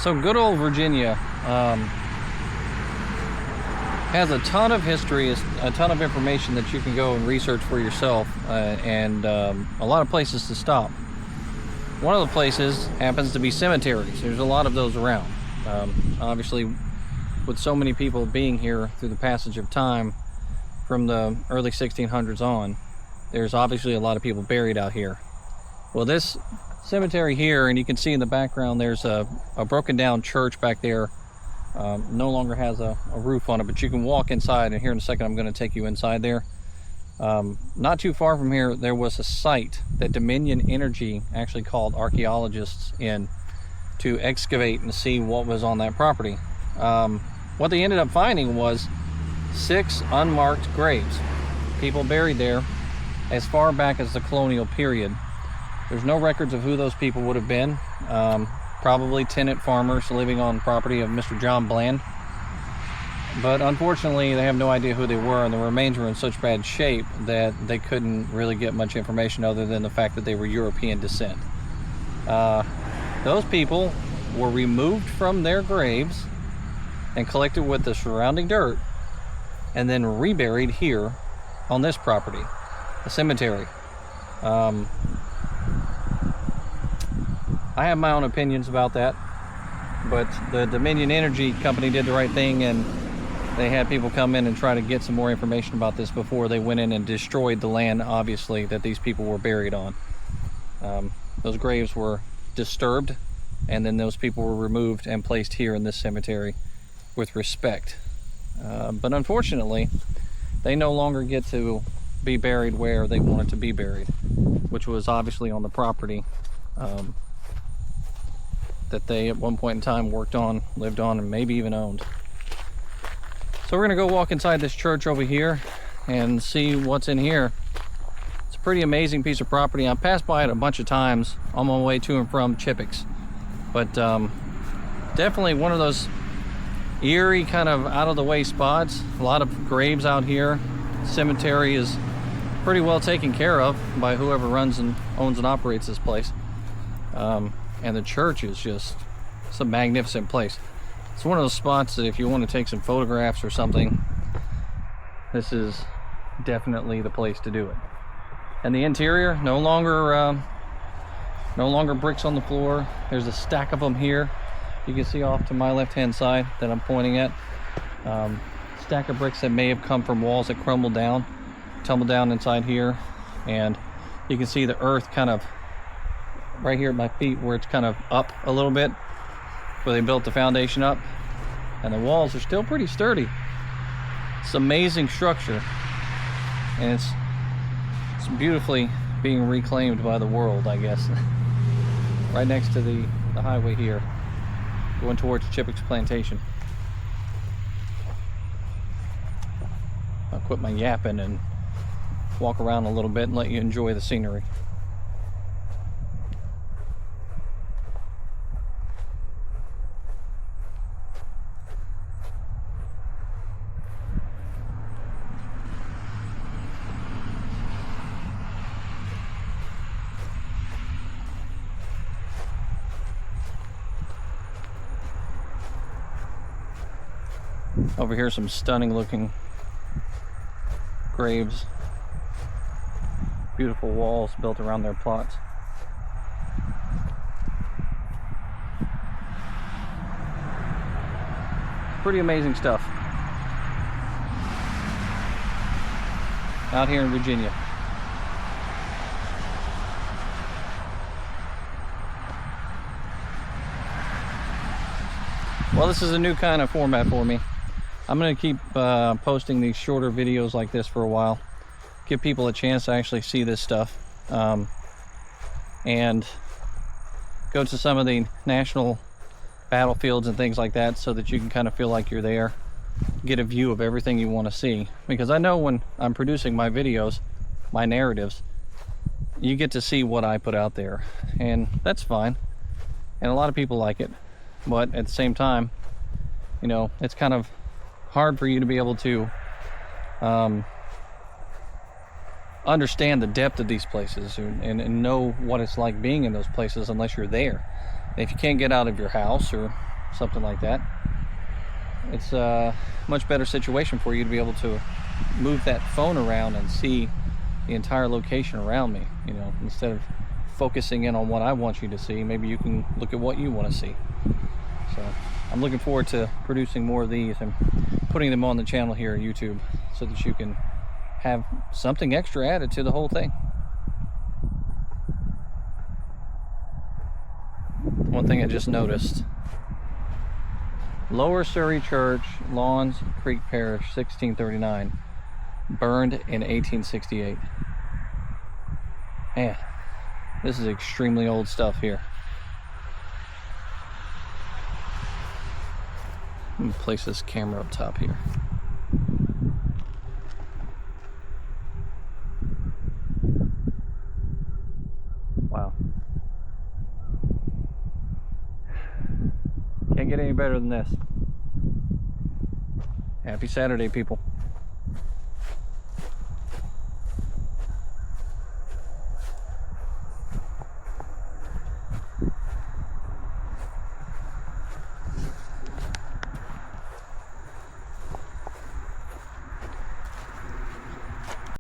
So good old Virginia has a ton of history, a ton of information that you can go and research for yourself, and a lot of places to stop. One of the places happens to be cemeteries. There's a lot of those around. Obviously, with so many people being here through the passage of time from the early 1600s on, there's obviously a lot of people buried out here. Well, this cemetery here, and you can see in the background there's a broken down church back there. No longer has a roof on it, but you can walk inside, and here in a second I'm going to take you inside there. Not too far from here there was a site that Dominion Energy actually called archaeologists in to excavate and see what was on that property. What they ended up finding was 6 unmarked graves, people buried there as far back as the colonial period. There's no records of who those people would have been. Probably tenant farmers living on property of Mr. John Bland. But unfortunately, they have no idea who they were, and the remains were in such bad shape that they couldn't really get much information other than the fact that they were European descent. Those people were removed from their graves and collected with the surrounding dirt and then reburied here on this property, a cemetery. I have my own opinions about that, but the Dominion Energy company did the right thing, and they had people come in and try to get some more information about this before they went in and destroyed the land, obviously, that these people were buried on. Those graves were disturbed, and then those people were removed and placed here in this cemetery with respect. But unfortunately, they no longer get to be buried where they wanted to be buried, which was obviously on the property that they at one point in time worked on, lived on, and maybe even owned. So we're gonna go walk inside this church over here and see what's in here. It's a pretty amazing piece of property. I passed by it a bunch of times on my way to and from Chippix, but definitely one of those eerie kind of out of the way spots. A lot of graves out here. Cemetery is pretty well taken care of by whoever runs and owns and operates this place. And the church is just, it's a magnificent place. It's one of those spots that if you want to take some photographs or something, this is definitely the place to do it. And the interior, no longer bricks on the floor. There's a stack of them here. You can see off to my left hand side that I'm pointing at. Stack of bricks that may have come from walls that tumbled down inside here. And you can see the earth kind of right here at my feet where it's kind of up a little bit, where they built the foundation up, and the walls are still pretty sturdy. It's amazing structure, and it's beautifully being reclaimed by the world, I guess. Right next to the highway here, going towards Chippix Plantation. I'll quit my yapping and walk around a little bit and let you enjoy the scenery. Over here, some stunning looking graves. Beautiful walls built around their plots. Pretty amazing stuff out here in Virginia. Well, this is a new kind of format for me. I'm going to keep posting these shorter videos like this for a while. Give people a chance to actually see this stuff. And go to some of the national battlefields and things like that so that you can kind of feel like you're there. Get a view of everything you want to see. Because I know when I'm producing my videos, my narratives, you get to see what I put out there. And that's fine. And a lot of people like it. But at the same time, you know, it's kind of hard for you to be able to understand the depth of these places and know what it's like being in those places unless you're there. If you can't get out of your house or something like that, it's a much better situation for you to be able to move that phone around and see the entire location around me. You know, instead of focusing in on what I want you to see, maybe you can look at what you want to see. So I'm looking forward to producing more of these and putting them on the channel here on YouTube so that you can have something extra added to the whole thing. One thing I just noticed: Lower Surrey Church, Lawns Creek Parish, 1639, burned in 1868. Man, this is extremely old stuff here. Let me place this camera up top here. Wow. Can't get any better than this. Happy Saturday, people.